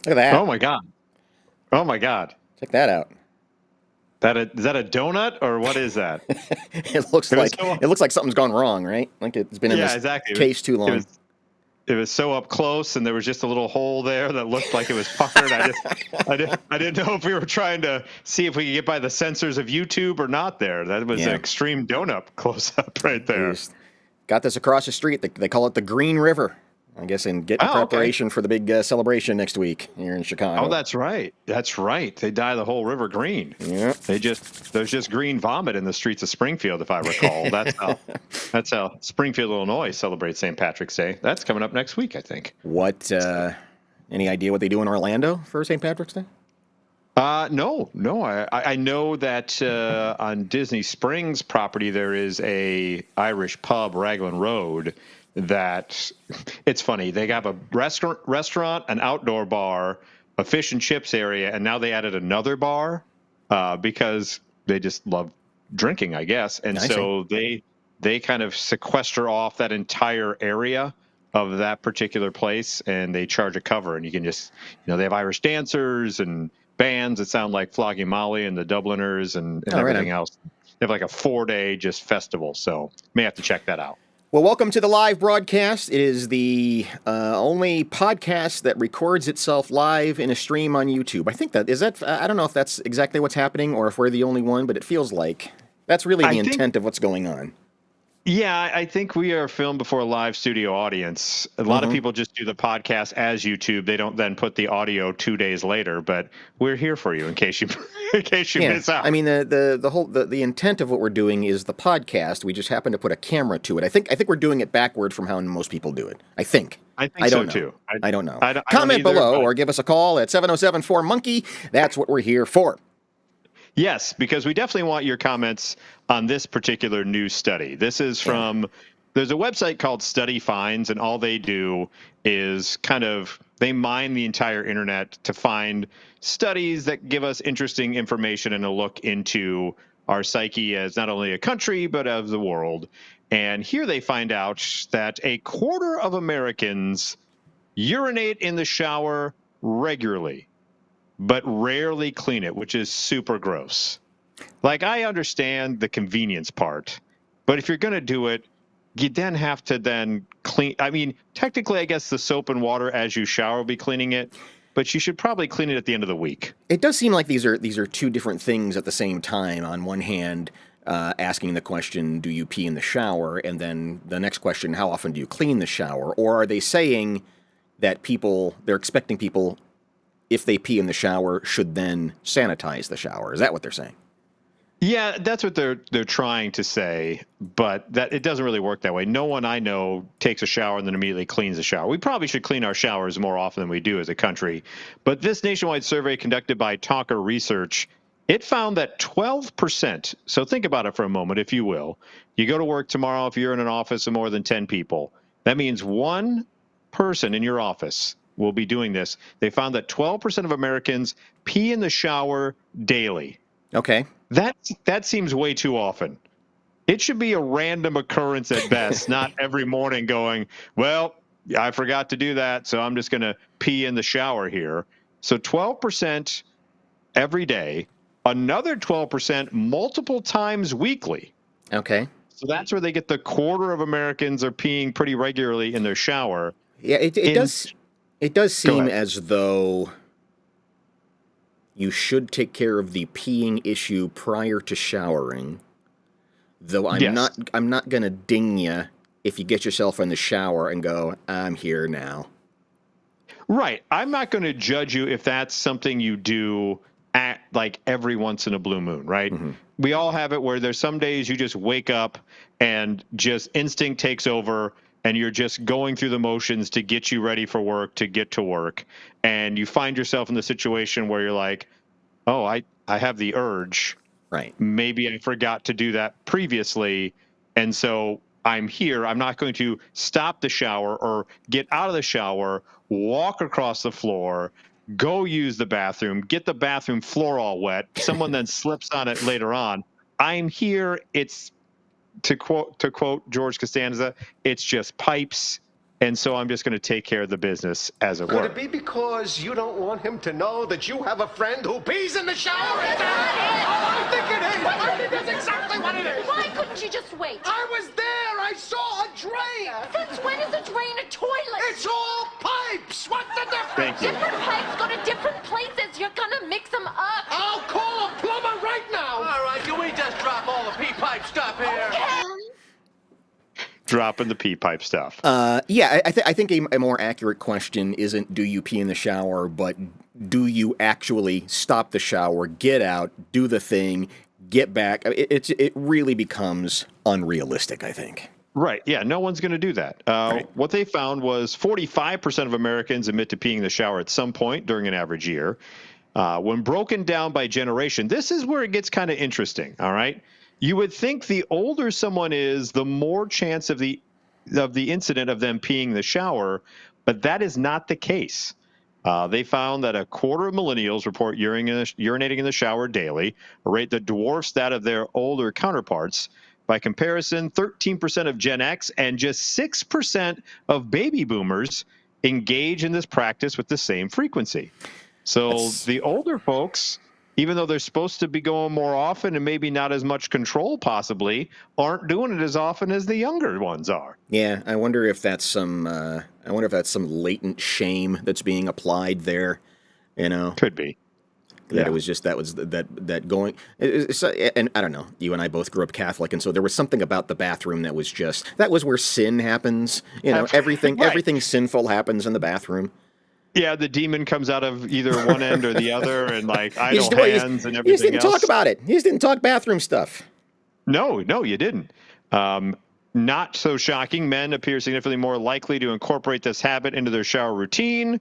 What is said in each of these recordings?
Look at that. Oh my God. Oh my God. Check that out. Is that a donut or what is that? It looks It was like so it looks like something's gone wrong, right? Like it's been in yeah, this exactly. case too It was long. it was so up close and there was just a little hole there that looked like it was puckered. I didn't know if we were trying to see if we could get by the sensors of YouTube or not there. That was an Yeah, extreme donut close up right we there. just got this across the street. They call it the Green River. I guess in getting Oh, okay. preparation for the big celebration next week here in Oh, Chicago. that's right. That's right. They dye the whole river green. Yeah. There's just green vomit in the streets of Springfield, if I recall. That's how Springfield, Illinois celebrates St. Patrick's Day. That's coming up next week, I think. What? Any idea what they do in Orlando for St. Patrick's Day? No. I know that on Disney Springs property there is a Irish pub, Raglan Road. That it's funny. They have a restaurant, an outdoor bar, a fish and chips area, and now they added another bar because they just love drinking, I guess. And I see. so they kind of sequester off that entire area of that particular place, and they charge a cover, and you can just they have Irish dancers and bands that sound like Flogging Molly and the Dubliners and Oh, right on. everything else. They have like a 4-day just festival, so may have to check that out. Well, welcome to the live broadcast. It is the only podcast that records itself live in a stream on YouTube. I think that is that. I don't know if that's exactly what's happening or if we're the only one, but it feels like that's really I the think intent of what's going on. Yeah, I think we are filmed before a live studio audience. A lot of Mm-hmm. people just do the podcast as YouTube. They don't then put the audio 2 days later, but we're here for you in case you in case you Yeah, miss I out. mean the intent of what we're doing is the podcast. We just happen to put a camera to it. I think we're doing it backward from how most people do it. I think. I think I so don't know. too. I don't know. I don't Comment either, below but or give us a call at 707-4-MONKEY. That's what we're here for. yes, because we definitely want your comments on this particular news study. This is Yeah. from there's a website called Study Finds, and all they do is they mine the entire internet to find studies that give us interesting information and a look into our psyche as not only a country but of the world. And here they find out that a quarter of Americans urinate in the shower regularly but rarely clean it, which is super gross. Like, I understand the convenience part, but if you're going to do it, you then have to then clean. I mean, technically, I guess the soap and water as you shower will be cleaning it, but you should probably clean it at the end of the week. It does seem like these are two different things at the same time. On one hand, asking the question, "Do you pee in the shower?" and then the next question, "How often do you clean the shower?" Or are they saying that they're expecting people, if they pee in the shower, should then sanitize the shower? Is that what they're saying? Yeah, that's what they're trying to say, but that it doesn't really work that way. No one I know takes a shower and then immediately cleans the shower. We probably should clean our showers more often than we do as a country. But this nationwide survey conducted by Talker Research, it found that 12%, so think about it for a moment, if you will. You go to work tomorrow, if you're in an office of more than 10 people, that means one person in your office will be doing this. They found that 12% of Americans pee in the shower daily. Okay. That seems way too often. It should be a random occurrence at best, not every morning going, well, I forgot to do that, so I'm just going to pee in the shower here. So 12% every day, another 12% multiple times weekly. Okay. So that's where they get the quarter of Americans are peeing pretty regularly in their shower. Yeah, it does Go seem ahead. as though you should take care of the peeing issue prior to showering. Though Yes. I'm not gonna ding you if you get yourself in the shower and go, I'm here now. Right. I'm not going to judge you if that's something you do at like every once in a blue moon, right? Mm-hmm. We all have it where there's some days you just wake up and just instinct takes over and you're just going through the motions to get you ready for work, to get to work. And you find yourself in the situation where you're like, oh, I have the urge. Right. Maybe I forgot to do that previously. And so I'm here. I'm not going to stop the shower or get out of the shower, walk across the floor, go use the bathroom, get the bathroom floor all wet. Someone then slips on it later on. I'm here. It's to quote George Costanza, it's just pipes. and so I'm just going to take care of the business, as it were. Could it be because you don't want him to know that you have a friend who pees in the shower? I think it is. I think that's exactly what it is. Why couldn't you just wait? I was there. I saw a drain. Since when is a drain a toilet? It's all pipes. What's the difference? Thank you. Different pipes go to different places. You're gonna mix them up. I'll call a plumber right now. All right, can we just drop all the pee pipe stuff here? Dropping the pee pipe stuff. Yeah, I think a more accurate question isn't do you pee in the shower, but do you actually stop the shower, get out, do the thing, get back? It really becomes unrealistic, I think. Right. Yeah. No one's going to do that. Right. What they found was 45% of Americans admit to peeing in the shower at some point during an average year. When broken down by generation, this is where it gets kind of interesting. All right. You would think the older someone is, the more chance of the incident of them peeing in the shower, but that is not the case. They found that a quarter of millennials report urinating in the shower daily, a rate that dwarfs that of their older counterparts. By comparison, 13% of Gen X and just 6% of baby boomers engage in this practice with the same frequency. So the older folks, even though they're supposed to be going more often and maybe not as much control possibly, aren't doing it as often as the younger ones are. Yeah, I wonder if that's some latent shame that's being applied there. You know, Could be. that it was just that going. And I don't know. You and I both grew up Catholic, and so there was something about the bathroom that was where sin happens. You know, everything Right. everything sinful happens in the bathroom. Yeah, the demon comes out of either one end or the other, and like You idle just- hands and you just everything didn't else. talk about it. You just didn't talk bathroom stuff. No, you didn't. Not so shocking. Men appear significantly more likely to incorporate this habit into their shower routine,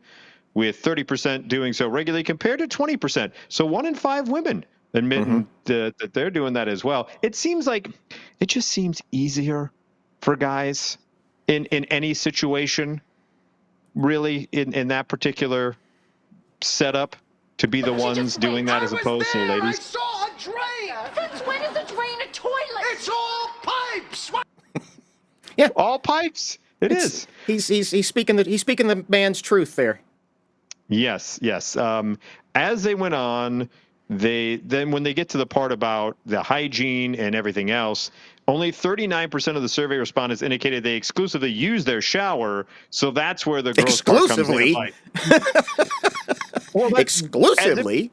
with 30% doing so regularly compared to 20%. So 1 in 5 women admitting that they're doing that as well. It just seems easier for guys in any situation, really, in that particular setup, to be the Why don't you ones just doing wait? that as I was opposed to the there. I ladies. saw a drain. Since when is a drain a toilet? It's all pipes. What? All pipes. It is. He's speaking the man's truth there. Yes. As they went on, when they get to the part about the hygiene and everything else, only 39% of the survey respondents indicated they exclusively use their shower. So that's where the gross part comes into Exclusively? play. Well, Exclusively.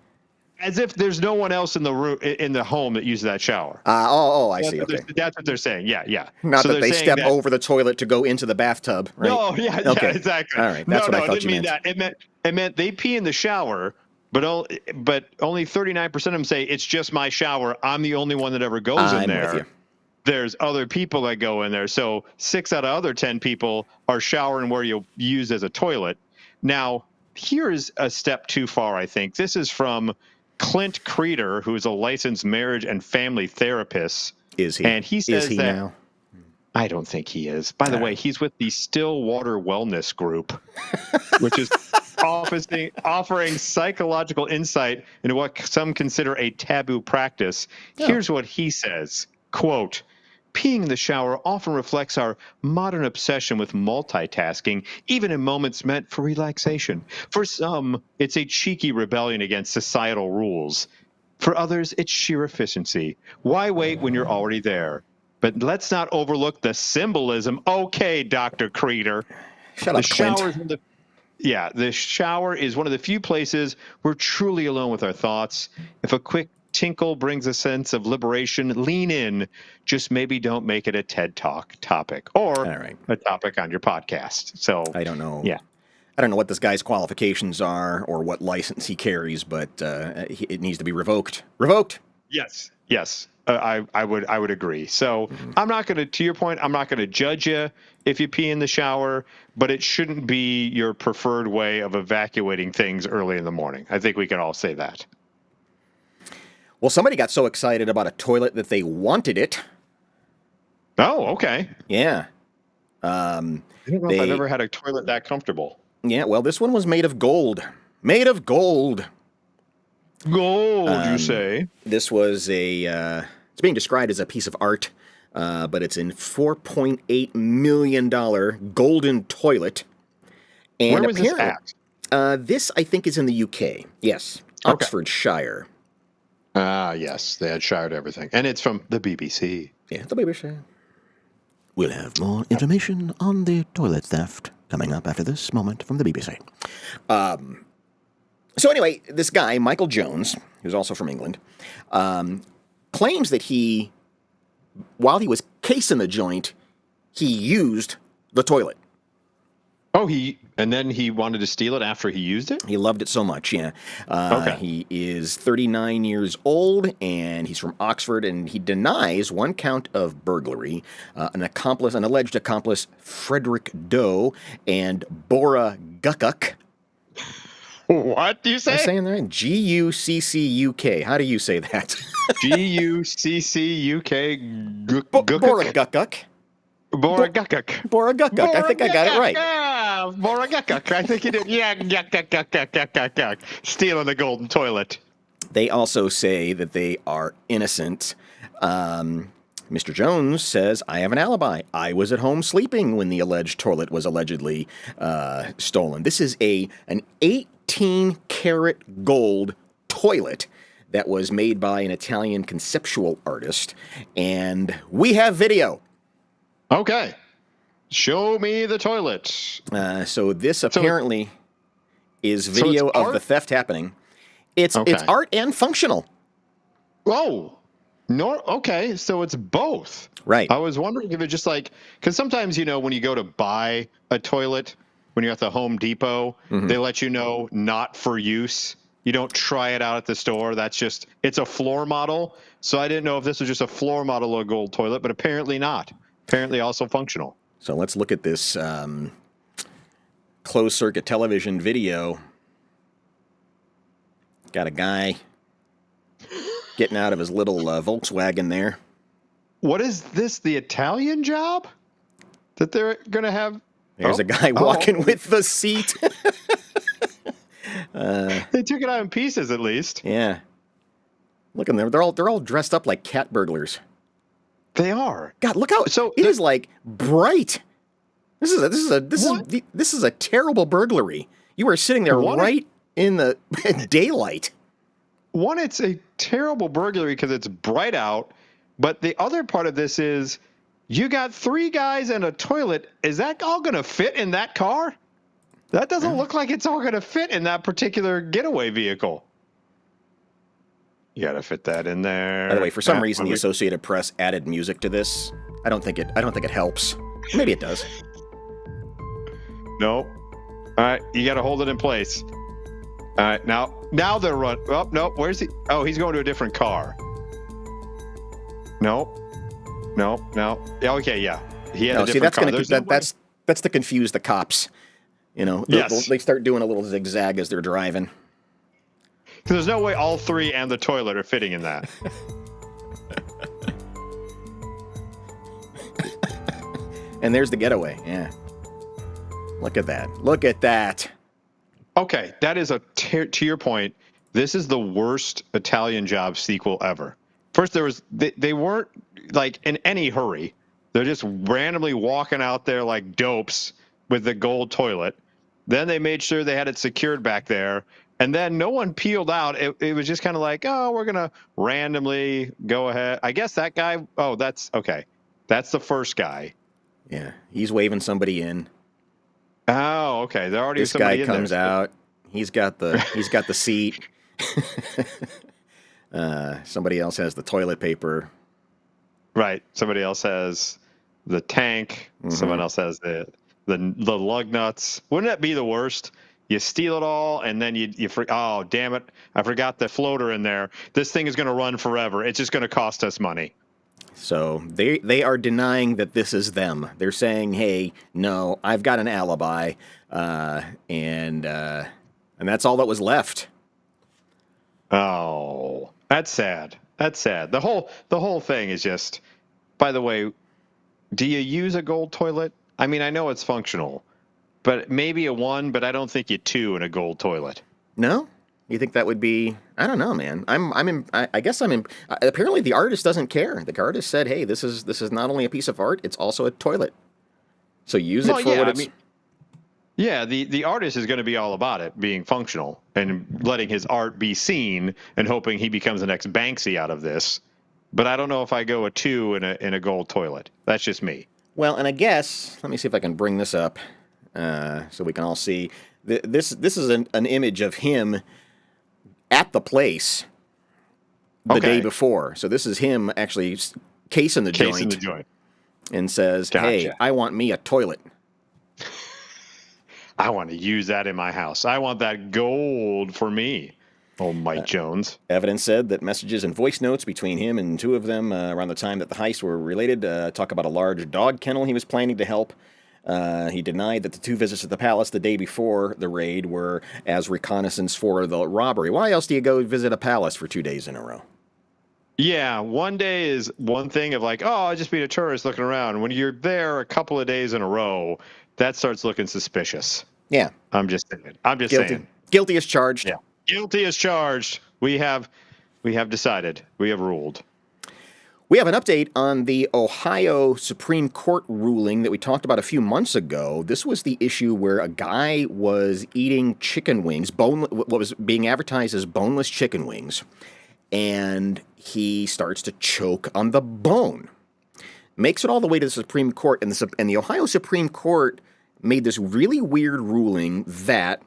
as if there's no one else in the room, in the home, that uses that shower. I see. Okay. That's what they're saying. Yeah. Not So that they're they saying step that- over the toilet to go into the bathtub, right? No, yeah, Okay. exactly. All right, that's what I it thought didn't you mean meant. that. It meant they pee in the shower, but only 39% of them say it's just my shower. I'm the only one that ever goes I'm in there. with you. There's other people that go in there. So 6 out of other 10 people are showering where you use as a toilet. Now, here's a step too far, I think. This is from Clint Creeder, who is a licensed marriage and family therapist. Is he? And he says is he that now? I don't think he is. By the way, he's with the Stillwater Wellness Group, which is offering psychological insight into what some consider a taboo practice. Here's what he says, quote, "Peeing in the shower often reflects our modern obsession with multitasking, even in moments meant for relaxation. For some, it's a cheeky rebellion against societal rules. For others, it's sheer efficiency. Why wait when you're already there? But let's not overlook the symbolism." Okay, Dr. Creeder. Shut The up, Clint. shower is the shower is one of the few places we're truly alone with our thoughts. If a quick tinkle brings a sense of liberation, lean in. Just maybe don't make it a TED Talk topic or All right. a topic on your podcast. So I don't know. Yeah. I don't know what this guy's qualifications are or what license he carries, but it needs to be revoked. Revoked. Yes. I would agree. So I'm not going to your point, I'm not going to judge you if you pee in the shower, but it shouldn't be your preferred way of evacuating things early in the morning. I think we can all say that. Well, somebody got so excited about a toilet that they wanted it. Oh, okay. Yeah. I don't know if I've ever had a toilet that comfortable. Yeah, well, this one was made of gold. Made of gold. Gold, you say? This was it's being described as a piece of art. but it's a $4.8 million golden toilet. And Where was this apparently, at? this, I think, is in the UK. Yes, Okay. Oxfordshire. Yes, they had shired everything. And it's from the BBC. Yeah, the BBC. We'll have more information on the toilet theft coming up after this moment from the BBC. So anyway, this guy, Michael Jones, who's also from England, claims that while he was casing the joint, he used the toilet. Oh, and then he wanted to steal it after he used it? He loved it so much, yeah. Okay. He is 39 years old, and he's from Oxford, and he denies one count of burglary. An alleged accomplice, Frederick Doe, and Bora Guckuk. What do you say? Am I saying that right? Guccuck. How do you say that? Guccuck. Bora Guckuk. Bora Guckuk. Bora Guckuk. I think I got it right. Yeah, Bora Guckuk. I think you did. Yeah, guck. Stealing the golden toilet. They also say that they are innocent. Mr. Jones says, I have an alibi. I was at home sleeping when the alleged toilet was allegedly stolen. This is an 18-karat gold toilet that was made by an Italian conceptual artist, and we have video. Okay. Show me the toilet. So this apparently is video it's of art? the theft happening. It's Okay. art and functional. Oh. No, okay, so it's both. Right. I was wondering if it's just like, because sometimes, when you go to buy a toilet, when you're at the Home Depot, they let you know not for use. You don't try it out at the store. It's a floor model. So I didn't know if this was just a floor model of a gold toilet, but apparently not. Apparently also functional. So let's look at this closed-circuit television video. Got a guy getting out of his little Volkswagen there. What is this, the Italian job that they're going to have? There's a guy walking with the seat. They took it out in pieces, at least. Yeah. Look at them. They're all dressed up like cat burglars. They are. God, look how it is like bright. This is a terrible burglary. You are sitting there right in the daylight. One, it's a terrible burglary because it's bright out, but the other part of this is you got 3 guys and a toilet. Is that all going to fit in that car? That doesn't look like it's all going to fit in that particular getaway vehicle. You got to fit that in there. By the way, for some reason, the Associated Press added music to this. I don't think it helps. Maybe it does. Nope. All right, you got to hold it in place. All right, now they're run. Oh no, where's he? Oh, he's going to a different car. Nope. No. Okay, yeah. He had a different car. That's to confuse the cops. Yes. They start doing a little zigzag as they're driving. There's no way all 3 and the toilet are fitting in that. And there's the getaway. Yeah. Look at that. Okay, that is to your point, this is the worst Italian Job sequel ever. First, they weren't like in any hurry. They're just randomly walking out there like dopes with the gold toilet. Then they made sure they had it secured back there. And then no one peeled out. It was just kind of like, oh, we're going to randomly go ahead. I guess that guy, that's okay. That's the first guy. Yeah, he's waving somebody in. Oh, okay. There already This somebody guy in there. comes out. He's got the seat. Somebody else has the toilet paper. Right. Somebody else has the tank. Someone else has the lug nuts. Wouldn't that be the worst? You steal it all, and then oh, damn it. I forgot the floater in there. This thing is going to run forever. It's just going to cost us money. So they are denying that this is them. They're saying, hey, no, I've got an alibi, and that's all that was left. Oh, that's sad. That's sad. The whole thing is just, by the way, do you use a gold toilet? I mean, I know it's functional, but maybe a 1, but I don't think you 2 in a gold toilet. No? You think that would be? I don't know, man. I guess I'm in. Apparently, the artist doesn't care. The artist said, "Hey, this is not only a piece of art; it's also a toilet. So use it Well, for yeah, what I it's." mean, yeah, the artist is going to be all about it being functional and letting his art be seen and hoping he becomes the next Banksy out of this. But I don't know if I go a 2 in a gold toilet. That's just me. Well, and I guess let me see if I can bring this up so we can all see. This is an image of him at the place the day Okay. before. So this is him actually casing the Case in joint the joint. and says, "Hey, Gotcha. I want me a toilet." I want to use that in my house. I want that gold for me. Oh, Mike Jones. Evidence said that messages and voice notes between him and two of them around the time that the heist were related talk about a large dog kennel he was planning to help. He denied that the 2 visits to the palace the day before the raid were as reconnaissance for the robbery. Why else do you go visit a palace for 2 days in a row? Yeah, one day is one thing of like, oh, I'll just be a tourist looking around. When you're there a couple of days in a row, that starts looking suspicious. Yeah, I'm just saying. I'm just guilty. saying. Guilty as charged. Yeah. Guilty as charged. We have decided. We have ruled. We have an update on the Ohio Supreme Court ruling that we talked about a few months ago. This was the issue where a guy was eating chicken wings, what was being advertised as boneless chicken wings, and he starts to choke on the bone. Makes it all the way to the Supreme Court, and the Ohio Supreme Court made this really weird ruling that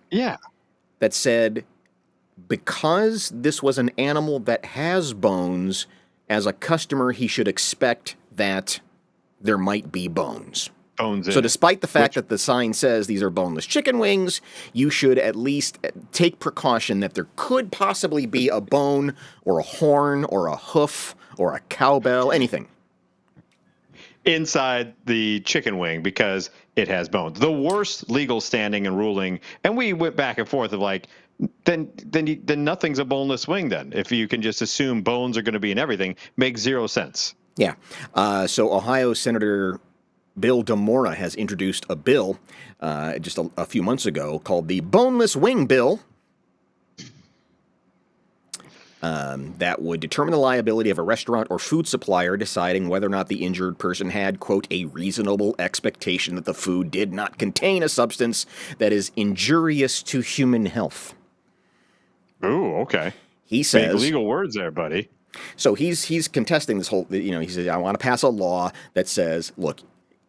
said because this was an animal that has bones, as a customer, he should expect that there might be bones. So despite the fact that the sign says these are boneless chicken wings, you should at least take precaution that there could possibly be a bone or a horn or a hoof or a cowbell, anything inside the chicken wing because it has bones. The worst legal standing and ruling, and we went back and forth of like, then nothing's a boneless wing then. If you can just assume bones are going to be in everything, makes zero sense. Yeah. So Ohio Senator Bill DeMora has introduced a bill just a few months ago called the Boneless Wing Bill. That would determine the liability of a restaurant or food supplier deciding whether or not the injured person had, quote, a reasonable expectation that the food did not contain a substance that is injurious to human health. Ooh, okay. He says... Big legal words there, buddy. So he's contesting this whole, he says, I want to pass a law that says, look,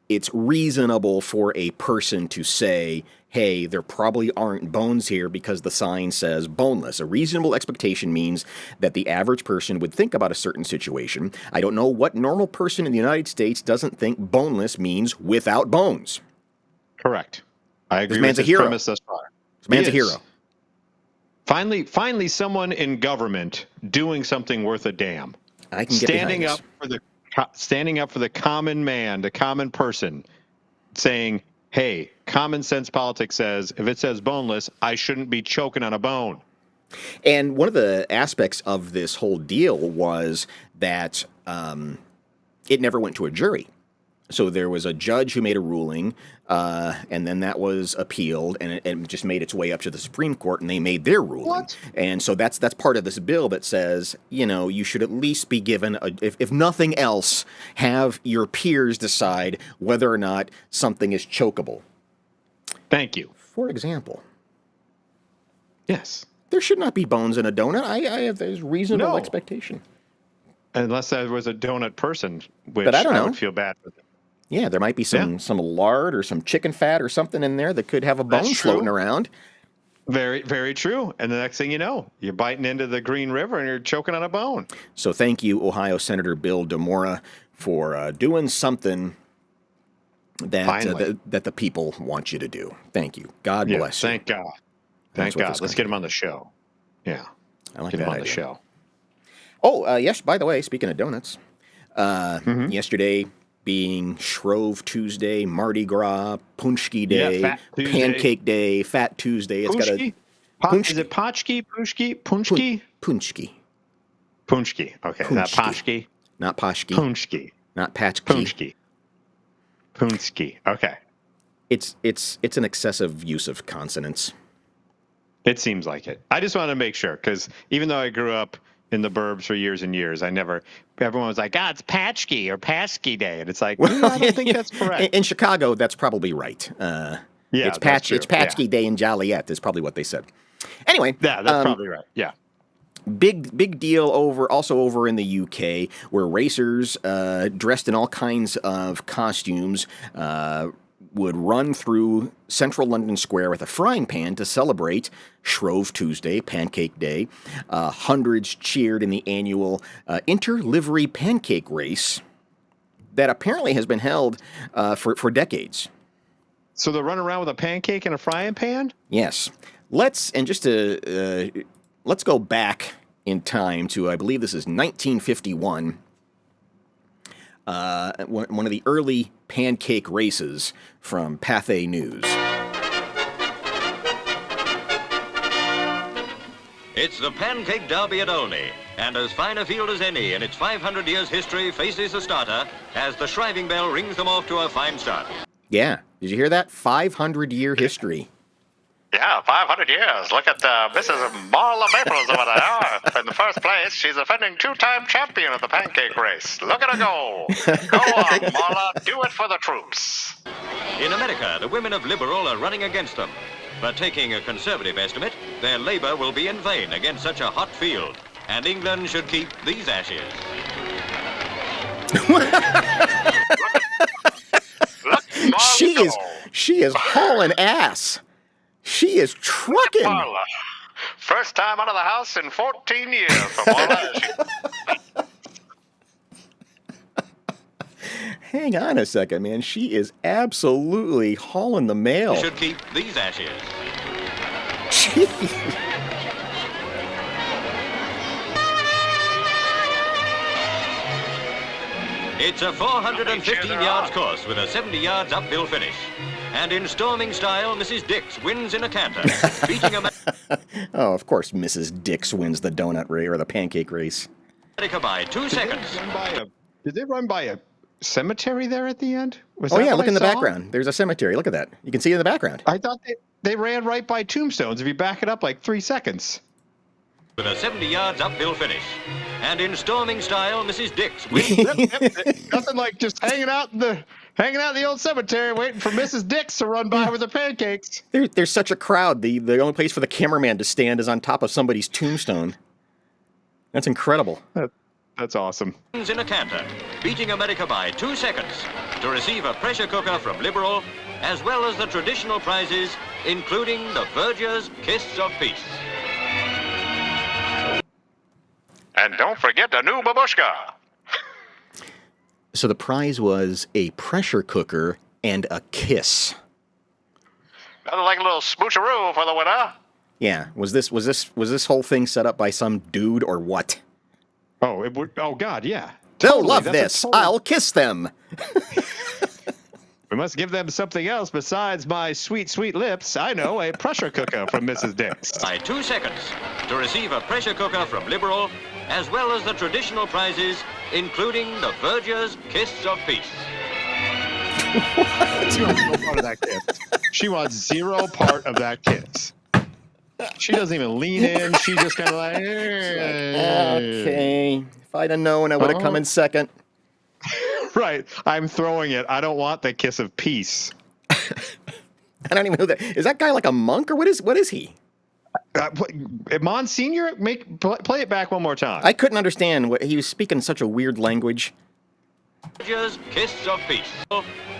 it's reasonable for a person to say, hey, there probably aren't bones here because the sign says boneless. A reasonable expectation means that the average person would think about a certain situation. I don't know what normal person in the United States doesn't think boneless means without bones. Correct. I agree this man's with a hero. Premise thus far. This man's a hero. Finally, someone in government doing something worth a damn. I can get standing up for the common man, the common person, saying, "Hey, common sense politics says if it says boneless, I shouldn't be choking on a bone." And one of the aspects of this whole deal was that it never went to a jury. So there was a judge who made a ruling, and then that was appealed, and it just made its way up to the Supreme Court, and they made their ruling. What? And so that's part of this bill that says, you should at least be given, if nothing else, have your peers decide whether or not something is chokeable. Thank you. For example, yes, there should not be bones in a donut. There's reasonable expectation. Unless there was a donut person, which but I don't know. would feel bad for them. Yeah, there might be some lard or some chicken fat or something in there that could have a bone floating around. Very, very true. And the next thing you know, you're biting into the Green River and you're choking on a bone. So thank you, Ohio Senator Bill DeMora, for doing something that that the people want you to do. Thank you. God bless you. Thank God. Thank God. Let's get him on the show. Yeah. I like get that him on idea. the show. Oh, yes, by the way, speaking of donuts, yesterday being Shrove Tuesday, Mardi Gras, Punchki Day, Fat Tuesday. Pancake Day, Fat Tuesday. It's Punchki? Is it Potchki? Punchki? Punchki? Punchki. Punchki. Okay, Punchki. not Poshki. Not Poshki. Punchki. Not Patchki. Punchki. Punchki. Okay. It's an excessive use of consonants. It seems like it. I just wanted to make sure, because even though I grew up in the burbs for years and years, everyone was like, it's Patchkey or Paschke Day. And it's like, Well, I don't think that's correct. In Chicago, that's probably right. Yeah, that's true. It's Patchkey Day in Joliet is probably what they said. Anyway. Yeah, that's probably right. Yeah. Big deal over in the UK, where racers dressed in all kinds of costumes would run through central London Square with a frying pan to celebrate Shrove Tuesday, Pancake Day. Hundreds cheered in the annual inter-livery pancake race that apparently has been held for decades. So they're running around with a pancake and a frying pan? Yes. Let's go back in time to, I believe this is 1951. One of the early pancake races from Pathé News. It's the Pancake Derby at Olney, and as fine a field as any in its 500 years history faces the starter as the shriving bell rings them off to a fine start. Yeah, did you hear that? 500-year history. Yeah, 500 years. Look at Mrs. Marla Maples over there. In the first place, she's a defending two-time champion of the pancake race. Look at her go. Go on, Marla. Do it for the troops. In America, the women of Liberal are running against them. But taking a conservative estimate, their labor will be in vain against such a hot field. And England should keep these ashes. Look, Marla She is hauling ass. She is trucking. Marla. First time out of the house in 14 years for Marla. Hang on a second, man. She is absolutely hauling the mail. Should keep these ashes. It's a 415 yards course with a 70 yards uphill finish. And in storming style, Mrs. Dix wins in a canter, beating Oh, of course, Mrs. Dix wins the donut race or the pancake race. America by 2 seconds. Did they run by a cemetery there at the end? Oh, yeah, look in the background. There's a cemetery. Look at that. You can see it in the background. I thought they ran right by tombstones if you back it up like 3 seconds. With a 70 yards uphill finish. And in storming style, Mrs. Dix wins. Nothing like just hanging out in the old cemetery waiting for Mrs. Dix to run by with her pancakes. There's such a crowd. The only place for the cameraman to stand is on top of somebody's tombstone. That's incredible. That's awesome. In a canter, beating America by 2 seconds to receive a pressure cooker from Liberal, as well as the traditional prizes, including the Verger's Kiss of Peace. And don't forget the new babushka. So the prize was a pressure cooker and a kiss. Nothing like a little smoocheroo for the winner. Yeah, was this whole thing set up by some dude or what? Oh, it would. Oh God, yeah. They'll Totally. love That's this. a total- I'll kiss them. We must give them something else besides my sweet, sweet lips. I know, a pressure cooker from Mrs. Dix. By 2 seconds to receive a pressure cooker from Liberal, as well as the traditional prizes, including the Verger's Kiss of Peace. She wants no part of that kiss. She wants zero part of that kiss. She doesn't even lean in. She just kind of like, Okay. If I'd have known, I would have come in second. Right. I'm throwing it. I don't want the kiss of peace. I don't even know that. Is that guy like a monk or what is he? Monsignor, play it back one more time. I couldn't understand what he was speaking such a weird language. Verger's Kiss of Peace,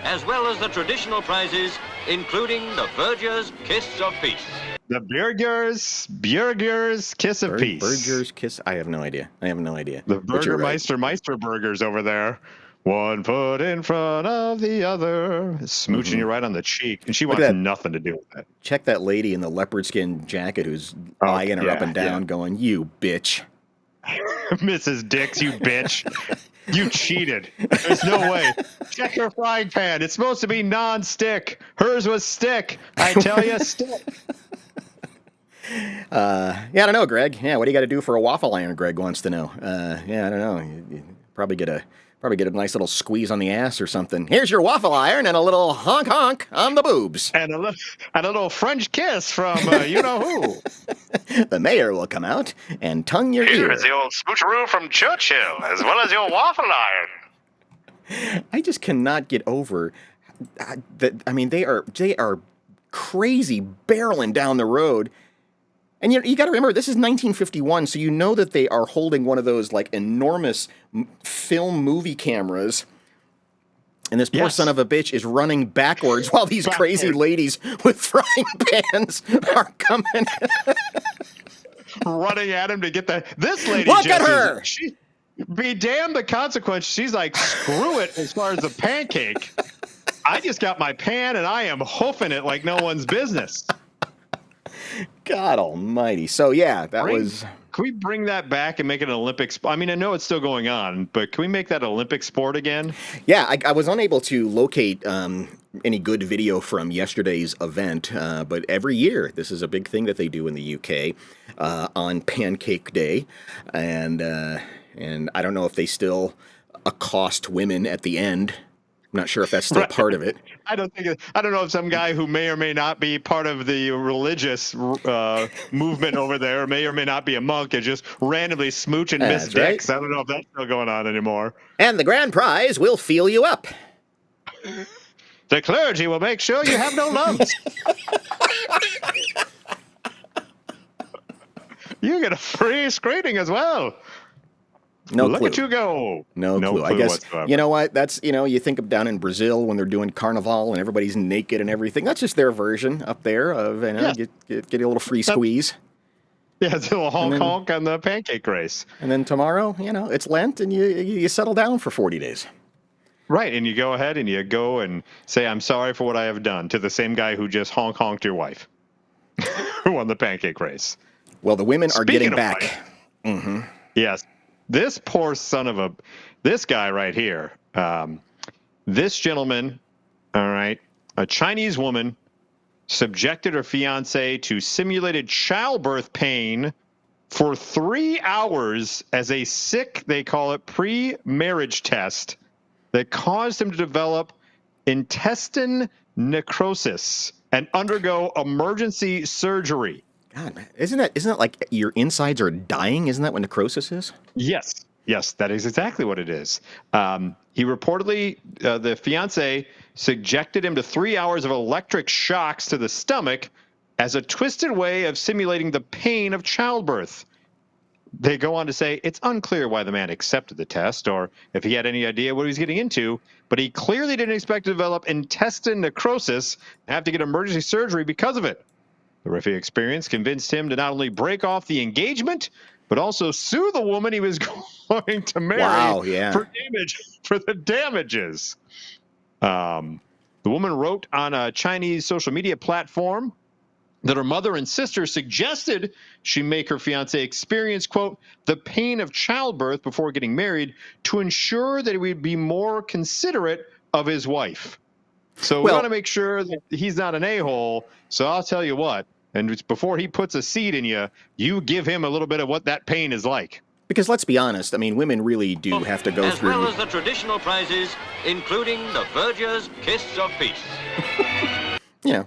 as well as the traditional prizes, including the Verger's Kiss of Peace. The Burger's Kiss of Peace. Burger's Kiss? I have no idea. The But you're right. Meister burgers over there. One foot in front of the other. Smooching you right on the cheek. And she wants that. nothing to do with that. Check that lady in the leopard skin jacket who's eyeing her up and down going, you bitch. Mrs. Dix, you bitch. You cheated. There's no way. Check her frying pan. It's supposed to be non-stick. Hers was stick. I tell you, stick. Yeah, I don't know, Greg. Yeah, what do you got to do for a waffle iron, Greg wants to know. Yeah, I don't know. You probably get a Probably get a nice little squeeze on the ass or something. Here's your waffle iron and a little honk honk on the boobs. And a little French kiss from you know who. The mayor will come out and tongue your ear. Here's the old smoocheroo from Churchill, as well as your waffle iron. I just cannot get over that. I mean, they are crazy barreling down the road. And you got to remember, this is 1951, so you know that they are holding one of those like enormous film movie cameras. And this poor son of a bitch is running backwards while these crazy ladies with frying pans are coming. Running at him to get this lady. Look at her! She, be damned the consequence. She's like, screw it as far as the pancake. I just got my pan and I am hoofing it like no one's business. God almighty. So, yeah, that was... Can we bring that back and make it an Olympic sport? I mean, I know it's still going on, but can we make that an Olympic sport again? Yeah, I was unable to locate any good video from yesterday's event, but every year this is a big thing that they do in the UK on Pancake Day, and I don't know if they still accost women at the end. I'm not sure if that's still part of it. I don't know if some guy who may or may not be part of the religious movement over there, may or may not be a monk, is just randomly smooching Miss Dicks. Right. I don't know if that's still going on anymore. And the grand prize will feel you up. The clergy will make sure you have no lumps. You get a free screening as well. No Look clue. at you go. No clue. I guess, whatsoever. You know what? That's, you think of down in Brazil when they're doing Carnival and everybody's naked and everything. That's just their version up there of, get a little free squeeze. Yeah, it's a little honk on the pancake race. And then tomorrow, it's Lent and you settle down for 40 days. Right, and you go ahead and you go and say, I'm sorry for what I have done to the same guy who just honked your wife who won the pancake race. Well, the women are getting back. Mm-hmm. Yes. This poor this guy right here, this gentleman, all right, a Chinese woman subjected her fiance to simulated childbirth pain for 3 hours as a sick, they call it, pre-marriage test that caused him to develop intestine necrosis and undergo emergency surgery. God, man. Isn't that like your insides are dying? Isn't that what necrosis is? Yes, that is exactly what it is. He reportedly, the fiance subjected him to 3 hours of electric shocks to the stomach as a twisted way of simulating the pain of childbirth. They go on to say it's unclear why the man accepted the test or if he had any idea what he was getting into, but he clearly didn't expect to develop intestine necrosis and have to get emergency surgery because of it. The horrific experience convinced him to not only break off the engagement, but also sue the woman he was going to marry for the damages. The woman wrote on a Chinese social media platform that her mother and sister suggested she make her fiancé experience, quote, the pain of childbirth before getting married to ensure that he would be more considerate of his wife. So we want to make sure that he's not an a-hole. So I'll tell you what, and before he puts a seed in you, you give him a little bit of what that pain is like. Because let's be honest, I mean, women really do have to go through... As well as the traditional prizes, including the Verger's Kiss of Peace. Yeah.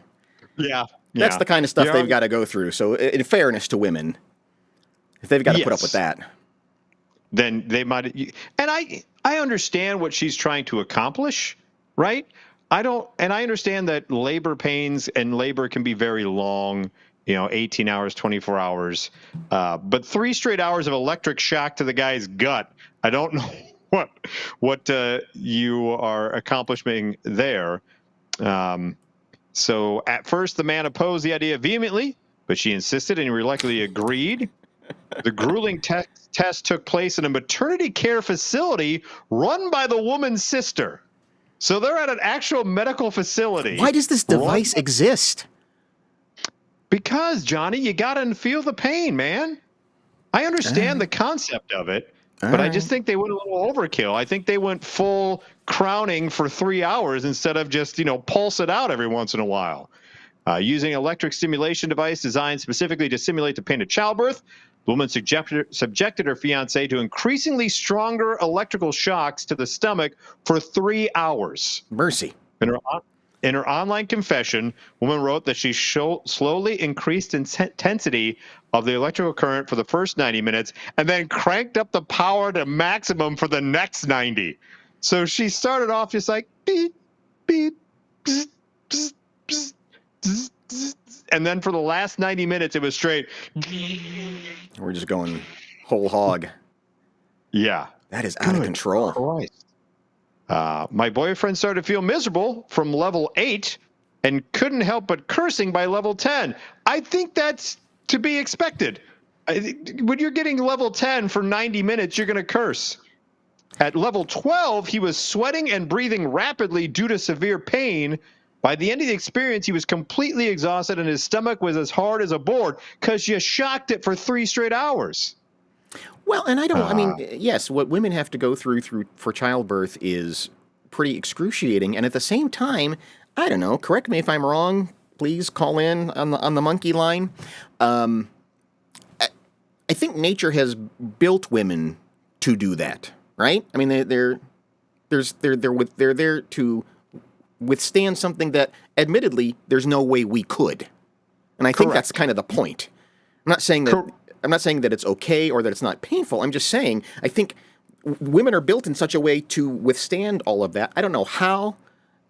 That's the kind of stuff they've got to go through. So in fairness to women, if they've got to put up with that... Then they might... And I understand what she's trying to accomplish, right? I understand that labor pains and labor can be very long, 18 hours, 24 hours. But 3 straight hours of electric shock to the guy's gut. I don't know what you are accomplishing there. So at first, the man opposed the idea vehemently, but she insisted and he reluctantly agreed. The grueling test took place in a maternity care facility run by the woman's sister. So they're at an actual medical facility. Why does this device exist? Because, Johnny, you got to feel the pain, man. I understand the concept of it, but I just think they went a little overkill. I think they went full crowning for 3 hours instead of just, pulse it out every once in a while. Using electric stimulation device designed specifically to simulate the pain of childbirth, The woman subjected her fiancé to increasingly stronger electrical shocks to the stomach for 3 hours. Mercy. In her online confession, woman wrote that she slowly increased intensity of the electrical current for the first 90 minutes and then cranked up the power to maximum for the next 90. So she started off just like beep, beep, bzz, bzz, bzz, bzz, bzz, and then for the last 90 minutes, it was straight. We're just going whole hog. Yeah. That is out of control. Christ. My boyfriend started to feel miserable from level 8 and couldn't help but cursing by level 10. I think that's to be expected. When you're getting level 10 for 90 minutes, you're going to curse. At level 12, he was sweating and breathing rapidly due to severe pain. By the end of the experience, he was completely exhausted and his stomach was as hard as a board because you shocked it for 3 straight hours. Well, and I mean, yes, what women have to go through for childbirth is pretty excruciating. And at the same time, I don't know, correct me if I'm wrong, please call in on the monkey line. I think nature has built women to do that, right? I mean, they're there to withstand something that, admittedly, there's no way we could. And I think that's kind of the point. I'm not saying that it's okay or that it's not painful. I'm just saying I think women are built in such a way to withstand all of that. I don't know how.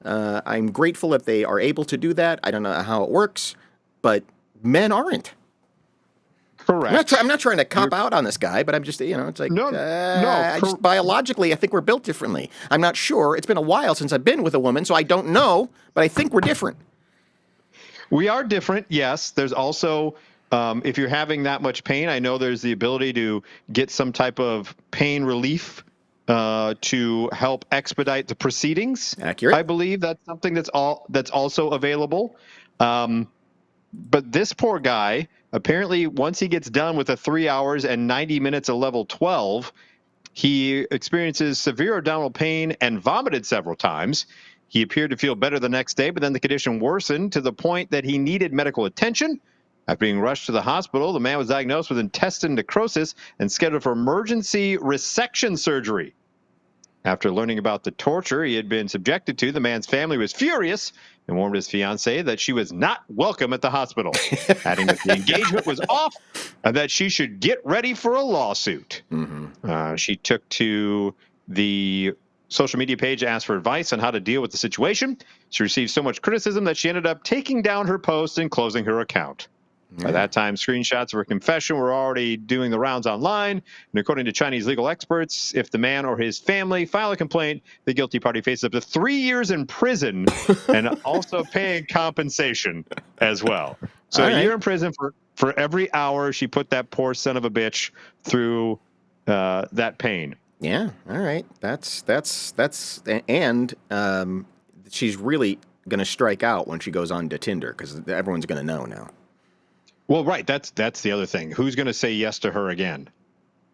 I'm grateful that they are able to do that. I don't know how it works, but men aren't. Correct. I'm not trying to cop out on this guy, but I'm just, it's like, just biologically, I think we're built differently. I'm not sure. It's been a while since I've been with a woman, so I don't know, but I think we're different. We are different, yes. There's also, if you're having that much pain, I know there's the ability to get some type of pain relief to help expedite the proceedings. Accurate. I believe that's something that's also available. But this poor guy, apparently, once he gets done with the 3 hours and 90 minutes of level 12, he experiences severe abdominal pain and vomited several times. He appeared to feel better the next day, but then the condition worsened to the point that he needed medical attention. After being rushed to the hospital, the man was diagnosed with intestinal necrosis and scheduled for emergency resection surgery. After learning about the torture he had been subjected to, the man's family was furious and warned his fiancée that she was not welcome at the hospital, adding that the engagement was off and that she should get ready for a lawsuit. Mm-hmm. She took to the social media page to ask for advice on how to deal with the situation. She received so much criticism that she ended up taking down her post and closing her account. By that time, screenshots of her confession were already doing the rounds online. And according to Chinese legal experts, if the man or his family file a complaint, the guilty party faces up to 3 years in prison and also paying compensation as well. So a year in prison for every hour she put that poor son of a bitch through that pain. Yeah. All right. And she's really going to strike out when she goes on to Tinder because everyone's going to know now. Well, right. That's the other thing. Who's going to say yes to her again?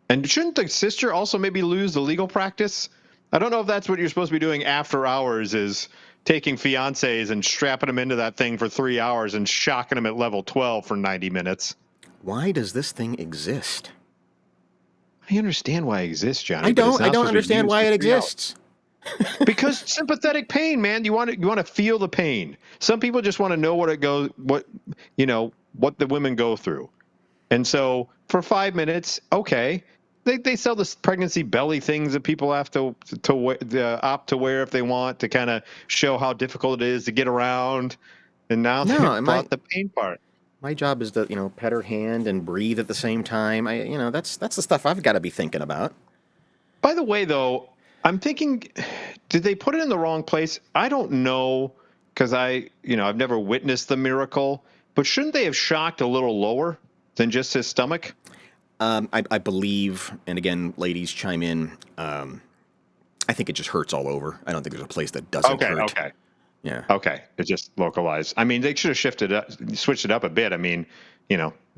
And shouldn't the sister also maybe lose the legal practice? I don't know if that's what you're supposed to be doing after hours is taking fiancés and strapping them into that thing for 3 hours and shocking them at level 12 for 90 minutes. Why does this thing exist? I understand why it exists, Johnny. I don't understand why it exists. Because sympathetic pain, man. You want to feel the pain. Some people just want to know what the women go through. And so for 5 minutes, okay, they sell this pregnancy belly things that people have to opt to wear if they want to kind of show how difficult it is to get around. And now they brought the pain part. My job is to, pet her hand and breathe at the same time. That's the stuff I've got to be thinking about. By the way, though, I'm thinking, did they put it in the wrong place? I don't know because I've never witnessed the miracle. But shouldn't they have shocked a little lower than just his stomach? I believe, and again, ladies chime in, I think it just hurts all over. I don't think there's a place that doesn't hurt. Okay. Yeah. Okay. It's just localized. I mean, they should have switched it up a bit. I mean,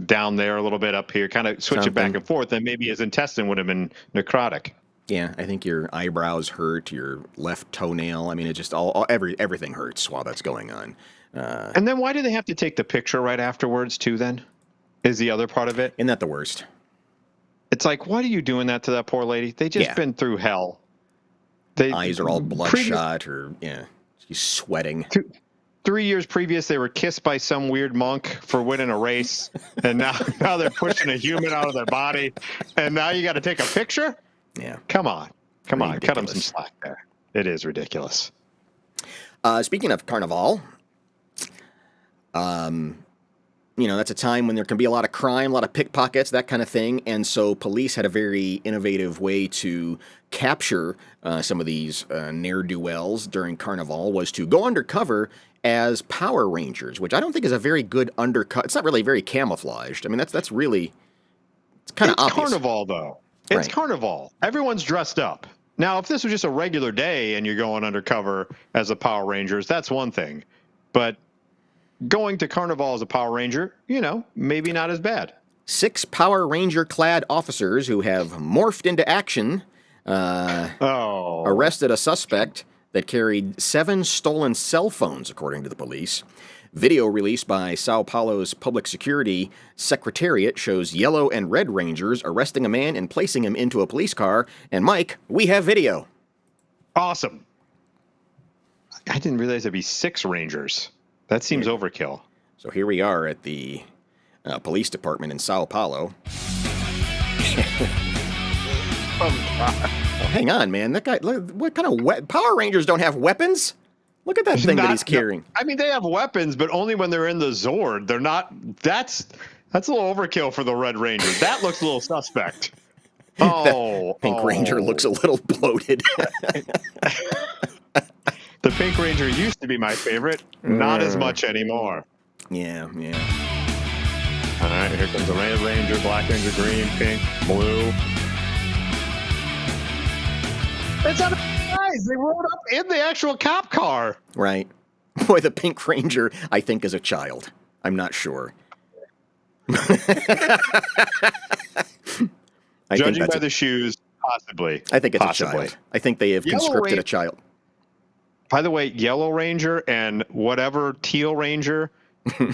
down there a little bit, up here, kind of switch it back and forth. Then maybe his intestine would have been necrotic. Yeah, I think your eyebrows hurt, your left toenail. I mean, it just everything hurts while that's going on. And then why do they have to take the picture right afterwards, too, then? Is the other part of it? Isn't that the worst? It's like, why are you doing that to that poor lady? They just been through hell. Eyes are all bloodshot, or she's sweating. 3 years previous, they were kissed by some weird monk for winning a race, and now they're pushing a human out of their body, and now you got to take a picture? Yeah. Come on, cut them some Ridiculous. slack there. It is ridiculous. Speaking of Carnival, that's a time when there can be a lot of crime, a lot of pickpockets, that kind of thing. And so police had a very innovative way to capture some of these ne'er-do-wells during Carnival, was to go undercover as Power Rangers, which I don't think is a very good undercut. It's not really very camouflaged. I mean, that's really, it's kind of obvious. It's Carnival, though. It's Carnival. Everyone's dressed up. Now, if this was just a regular day and you're going undercover as a Power Rangers, that's one thing. But going to Carnival as a Power Ranger, maybe not as bad. 6 Power Ranger-clad officers who have morphed into action arrested a suspect that carried 7 stolen cell phones, according to the police. Video released by Sao Paulo's Public Security Secretariat shows yellow and red Rangers arresting a man and placing him into a police car. And Mike, we have video. Awesome. I didn't realize there'd be 6 Rangers. That seems overkill. So here we are at the police department in Sao Paulo. Oh, hang on, man. That guy, look, what kind of Power Rangers don't have weapons? Look at that thing that he's carrying. No, I mean, they have weapons, but only when they're in the Zord. They're not. That's a little overkill for the Red Ranger. That looks a little suspect. Oh, Pink Ranger looks a little bloated. The Pink Ranger used to be my favorite. Not as much anymore. Yeah. All right, here comes the Red Ranger, Black Ranger, green, pink, blue. It's not guys. They rode up in the actual cop car. Right. Boy, the Pink Ranger, I think, is a child. I'm not sure. Judging by the shoes, possibly. I think it's a child. I think they have conscripted a child. By the way, Yellow Ranger and whatever Teal Ranger,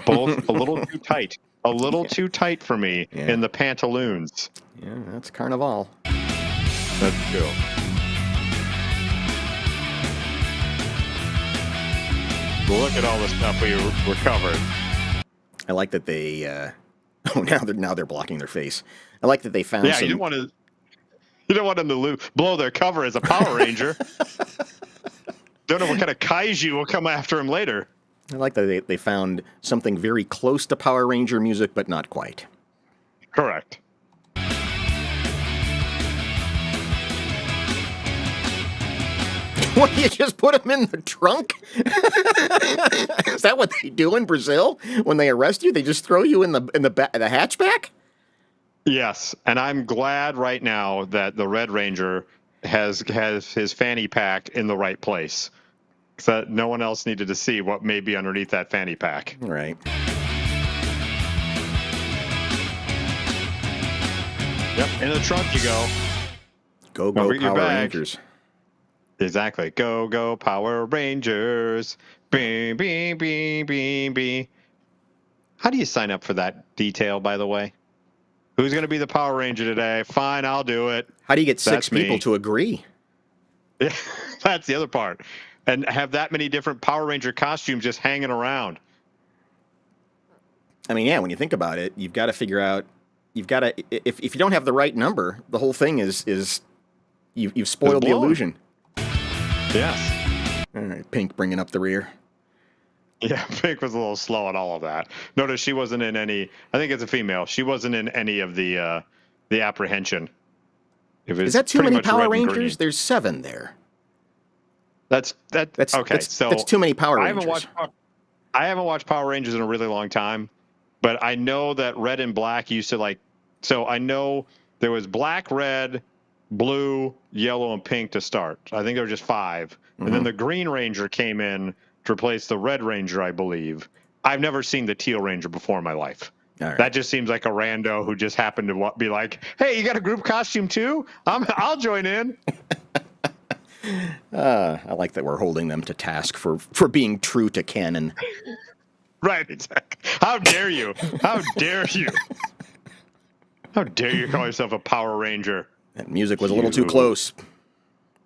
both a little too tight. A little too tight for me in the pantaloons. Yeah, that's Carnival. That's cool. Look at all the stuff we recovered. I like that they. Now they're blocking their face. I like that they found. Yeah, you don't want them to blow their cover as a Power Ranger. Don't know what kind of kaiju will come after him later. I like that they found something very close to Power Ranger music, but not quite. Correct. What, you just put them in the trunk? Is that what they do in Brazil? When they arrest you, they just throw you in the hatchback? Yes, and I'm glad right now that the Red Ranger has his fanny pack in the right place, so that no one else needed to see what may be underneath that fanny pack. Right. Yep, in the trunk you go. Go Power Rangers. Exactly. Go Power Rangers. Bing, bing, bing, bing, bing. How do you sign up for that detail, by the way? Who's going to be the Power Ranger today? Fine, I'll do it. How do you get 6 people to agree? Yeah, that's the other part. And have that many different Power Ranger costumes just hanging around. I mean, yeah, when you think about it, you've got to figure out, if you don't have the right number, the whole thing is you've spoiled the illusion. Yes. All right, Pink bringing up the rear. Yeah, Pink was a little slow on all of that. Notice she wasn't in any. I think it's a female. She wasn't in any of the apprehension. Is that too many Power Rangers? There's 7 there. That's okay. So that's too many Power Rangers. I haven't watched Power Rangers in a really long time, but I know that Red and Black used to So I know there was Black, Red, Blue, Yellow, and Pink to start. I think there were just 5, and then the Green Ranger came in to replace the Red Ranger, I believe. I've never seen the Teal Ranger before in my life. All right. That just seems like a rando who just happened to be like, "Hey, you got a group costume too? I'll join in." I like that we're holding them to task for being true to canon. Right, exactly. How dare you? How dare you? How dare you call yourself a Power Ranger? That music was a little too close.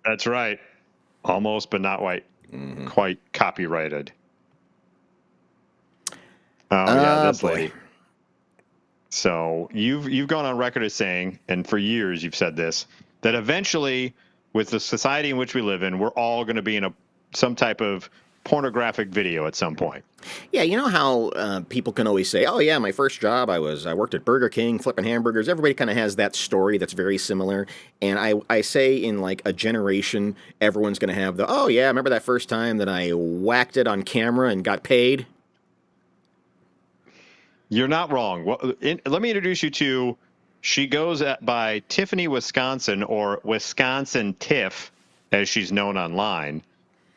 That's right. Almost, but not quite copyrighted. Oh yeah, this boy. lady. So you've gone on record as saying, and for years you've said this, that eventually, with the society in which we live in, we're all going to be in some type of pornographic video at some point. Yeah, you know how people can always say, "Oh yeah, my first job, I worked at Burger King flipping hamburgers." Everybody kind of has that story that's very similar, and I say in like a generation, everyone's going to have the, "Oh yeah, remember that first time that I whacked it on camera and got paid?" You're not wrong. Well, let me introduce you to. She goes by Tiffany Wisconsin, or Wisconsin Tiff, as she's known online.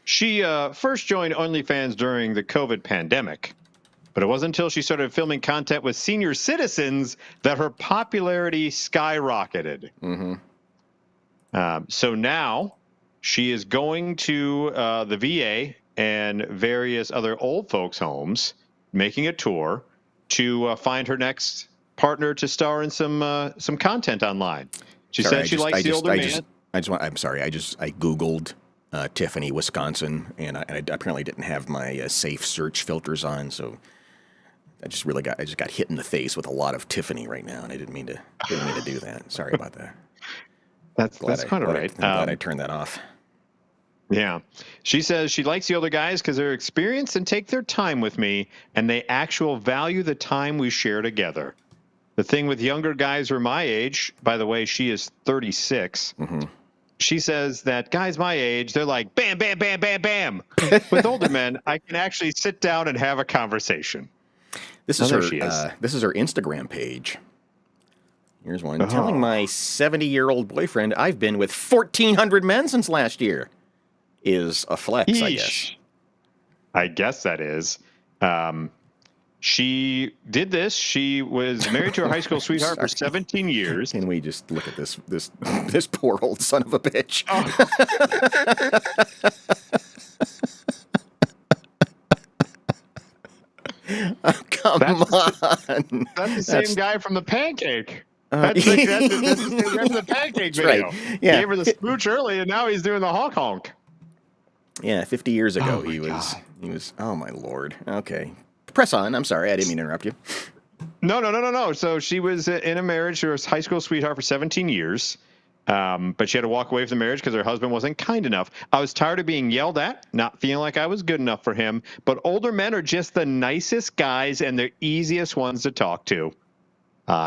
She first joined OnlyFans during the COVID pandemic, but it wasn't until she started filming content with senior citizens that her popularity skyrocketed. So now she is going to the VA and various other old folks' homes, making a tour to find her next partner to star in some content online. She said she likes the older man. I Googled Tiffany, Wisconsin, and I apparently didn't have my safe search filters on, so I just got hit in the face with a lot of Tiffany right now, and I didn't mean to do that. Sorry about that. That's kind of right. I'm glad I turned that off. Yeah. She says she likes the older guys because they're experienced and take their time with me, and they actually value the time we share together. The thing with younger guys who are my age, by the way, she is 36. She says that guys my age, they're like, bam, bam, bam, bam, bam. With older men, I can actually sit down and have a conversation. This is her Instagram page. Here's one. Telling my 70-year-old boyfriend I've been with 1,400 men since last year is a flex, I guess. I guess that is. She did this. She was married to her high school sweetheart for 17 years. Can we just look at this poor old son of a bitch? Oh, come on. That's the same guy from the pancake. That's the guy from the pancake video. Right. Yeah. Gave her the smooch early, and now he's doing the honk. Yeah, 50 years ago he was. Oh my Lord. Okay. Press on. I'm sorry. I didn't mean to interrupt you. No. So she was in a marriage to her high school sweetheart for 17 years. But she had to walk away from the marriage because her husband wasn't kind enough. I was tired of being yelled at, not feeling like I was good enough for him. But older men are just the nicest guys and the easiest ones to talk to.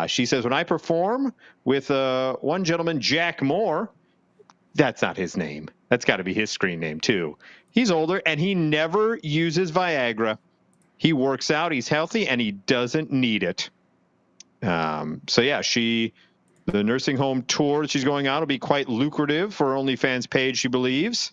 She says, when I perform with one gentleman, Jack Moore, that's not his name. That's got to be his screen name, too. He's older, and he never uses Viagra. He works out, he's healthy, and he doesn't need it. So, yeah, the nursing home tour she's going on will be quite lucrative for her OnlyFans page, she believes.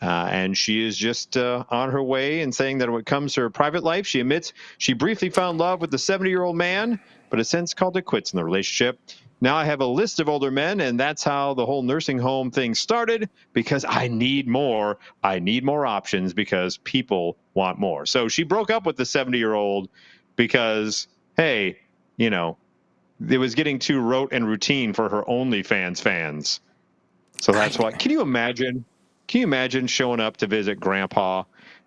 And she is just on her way and saying that when it comes to her private life, she admits she briefly found love with the 70-year-old man, but has since called it quits in the relationship. Now I have a list of older men, and that's how the whole nursing home thing started, because I need more. I need more options because people want more. So she broke up with the 70-year-old because, hey, it was getting too rote and routine for her OnlyFans fans. So that's why. Can you imagine showing up to visit Grandpa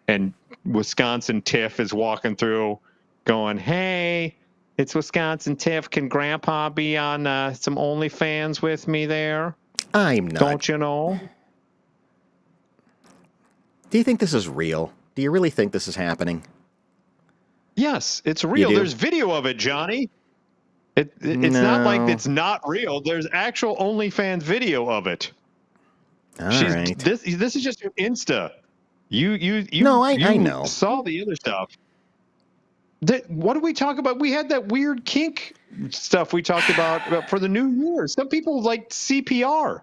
and Wisconsin Tiff is walking through going, hey, it's Wisconsin Tiff. Can Grandpa be on some OnlyFans with me there? I'm not. Don't you know? Do you think this is real? Do you really think this is happening? Yes, it's real. There's video of it, Johnny. It's not like it's not real. There's actual OnlyFans video of it. All right. This is just your Insta. You I know. Saw the other stuff. What did we talk about? We had that weird kink stuff we talked about for the new year. Some people like CPR.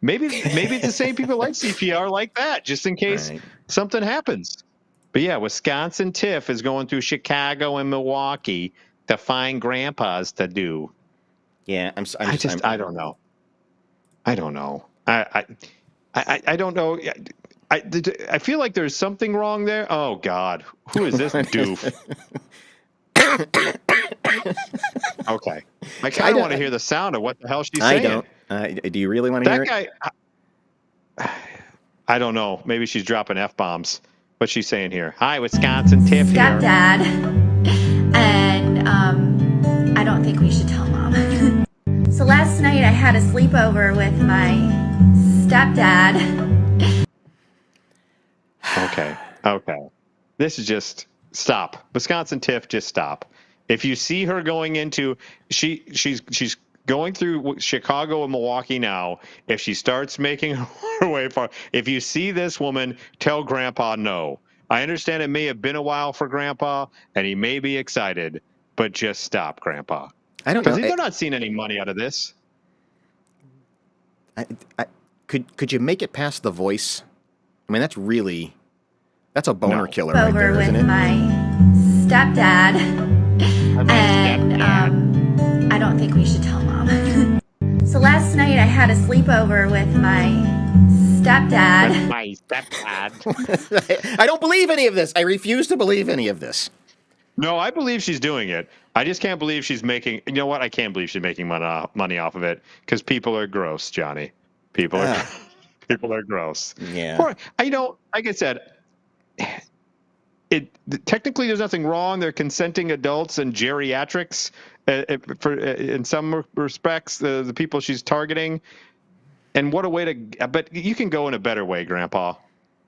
Maybe it's the same people like CPR like that, just in case something happens. But yeah, Wisconsin Tiff is going through Chicago and Milwaukee to find grandpas to do. Yeah, I don't know. I don't know. I don't know. I feel like there's something wrong there. Oh God, who is this doof? Okay. I kind of want to hear the sound of what the hell she's saying. I don't. Do you really want to hear That guy, I don't know. Maybe she's dropping F-bombs. What's she saying here? Hi, Wisconsin Tiff here. Stepdad, and I don't think we should tell Mom. So last night I had a sleepover with my stepdad. Okay. This is just stop. Wisconsin Tiff, just stop. If you see her going into she's going through Chicago and Milwaukee now. If she starts making her way far, if you see this woman, tell Grandpa no. I understand it may have been a while for Grandpa, and he may be excited, but just stop, Grandpa. I don't know. Because they're not seeing any money out of this. Could you make it past the voice? I mean, that's a boner killer right there, Over isn't with it? my stepdad, and I don't think we should tell Mom. So last night I had a sleepover with my stepdad. My stepdad. I don't believe any of this. I refuse to believe any of this. No, I believe she's doing it. I just can't believe she's making. You know what? I can't believe she's making money off of it because people are gross, Johnny. People are gross. Yeah. Like I said, technically there's nothing wrong. They're consenting adults and geriatrics in some respects. The people she's targeting, and what a way to. But you can go in a better way, Grandpa.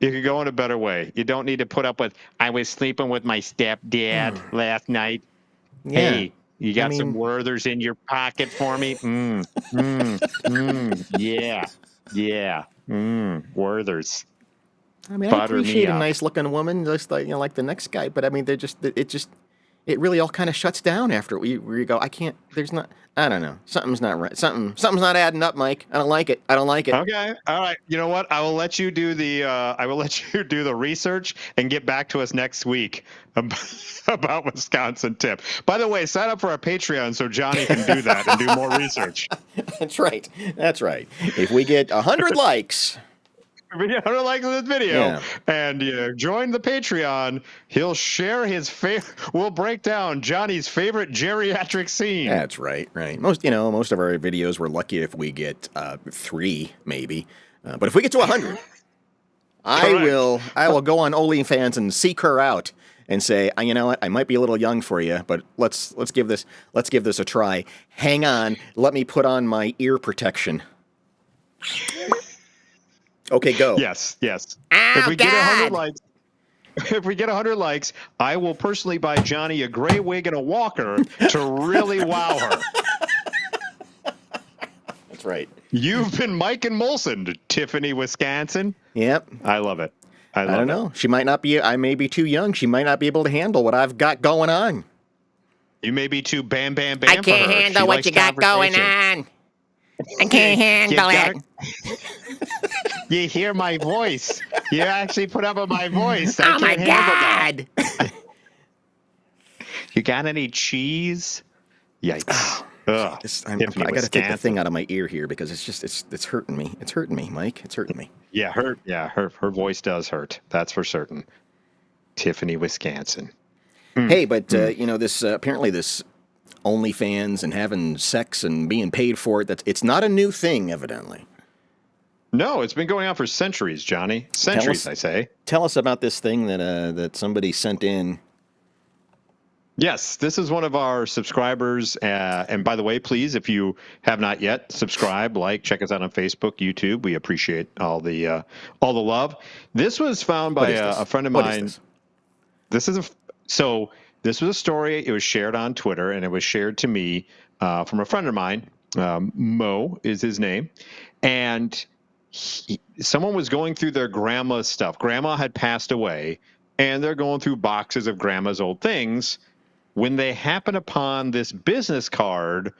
You could go in a better way. You don't need to put up with. I was sleeping with my stepdad last night. Yeah. Hey, you got some Werthers in your pocket for me? Yeah. Werthers. I mean, I Butter appreciate me a up. nice-looking woman, just like the next guy. But I mean, it really all kind of shuts down after we go. I can't. I don't know. Something's not right. Something's not adding up, Mike. I don't like it. Okay. All right. You know what? I will let you do the research and get back to us next week about Wisconsin Tip. By the way, sign up for our Patreon so Johnny can do that and do more research. That's right. If we get 100 likes. If we get 100 likes on this video and join the Patreon, he'll share his we'll break down Johnny's favorite geriatric scene. That's right. Most of our videos, we're lucky if we get 3, maybe. But if we get to 100, I will go on OnlyFans and seek her out and say, you know what, I might be a little young for you, but let's give this a try. Hang on, let me put on my get Okay, go. Yes. Oh, If we get 100 likes, I will personally buy Johnny a gray wig and a walker to really wow her. That's right. You've been Mike and Molson to Tiffany, Wisconsin. Yep. I love it. I don't know. She might not be. I may be too young. She might not be able to handle what I've got going on. You may be too bam. I can't handle what you got going on. I can't handle it. You hear my voice. You actually put up with my voice. Oh my God. You got any cheese? Yikes. I got to take the thing out of my ear here because it's hurting me. It's hurting me, Mike. It's hurting me. Yeah, her voice does hurt. That's for certain. Tiffany, Wisconsin. Hey, but this apparently this OnlyFans and having sex and being paid for it, it's not a new thing, evidently. No, it's been going on for centuries, Johnny. Centuries, I say. Tell us about this thing that somebody sent in. Yes, this is one of our subscribers. And by the way, please, if you have not yet, subscribe, check us out on Facebook, YouTube. We appreciate all the love. This was found by a friend of mine. This was a story. It was shared on Twitter, and it was shared to me from a friend of mine. Mo is his name, and someone was going through their grandma's stuff. Grandma had passed away, and they're going through boxes of grandma's old things when they happen upon this business card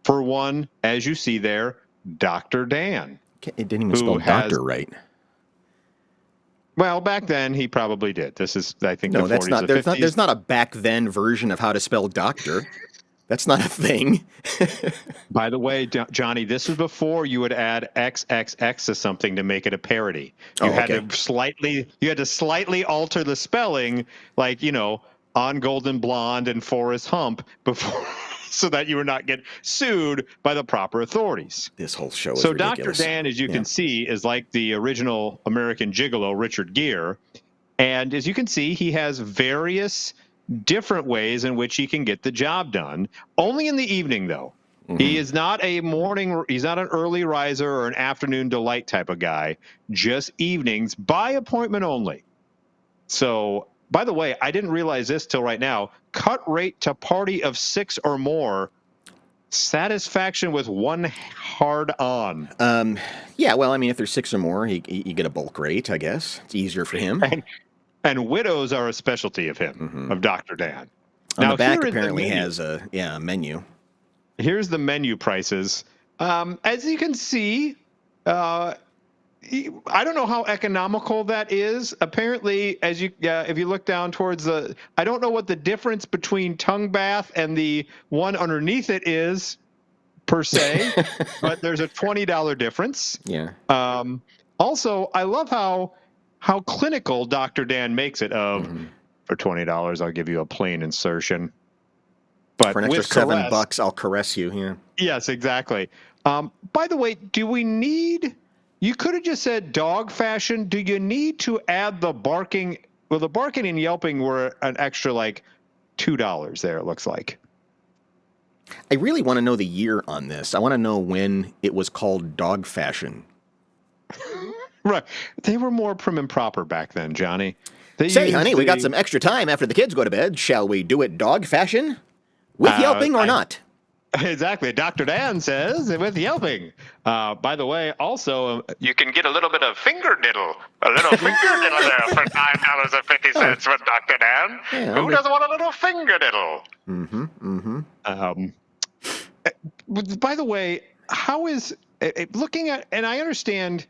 for one, as you see there, Dr. Dan. It didn't even spell doctor right. Well, back then he probably did. This is, I think, no, the 40s, not. There's not a back then version of how to spell doctor. That's not a thing. By the way, Johnny, this was before you would add XXX to something to make it a parody. You had to slightly alter the spelling, on Golden Blonde and Forrest Hump before, so that you would not get sued by the proper authorities. This whole show is so ridiculous. Dr. Dan, as you can see, is like the original American Gigolo, Richard Gere. And as you can see, he has various different ways in which he can get the job done. Only in the evening, though. He is not he's not an early riser or an afternoon delight type of guy. Just evenings, by appointment only. So, by the way, I didn't realize this till right now. Cut rate to party of 6 or more. Satisfaction with one hard on. Yeah, well, I mean, if there's 6 or more, you get a bulk rate, I guess. It's easier for him. And widows are a specialty of him, of Dr. Dan. On the back apparently has a menu. Here's the menu prices. As you can see, I don't know how economical that is. Apparently, if you look down towards I don't know what the difference between tongue bath and the one underneath it is, per se, but there's a $20 difference. Yeah. Also, I love how clinical Dr. Dan makes it of, for $20, I'll give you a plain insertion. But for an extra $7, I'll caress you. Yeah. Yes, exactly. By the way, do we need? You could have just said dog fashion. Do you need to add the barking? Well, the barking and yelping were an extra like $2 there. It looks like. I really want to know the year on this. I want to know when it was called dog fashion. Right. They were more prim and proper back then, Johnny. Say, honey, we got some extra time after the kids go to bed. Shall we do it dog fashion? With yelping or not? Exactly. Dr. Dan says with yelping. By the way, also... you can get a little bit of finger diddle. A little finger diddle there for $9.50 with Dr. Dan. Yeah, Who doesn't want a little finger diddle? By the way, how is... looking at... And I understand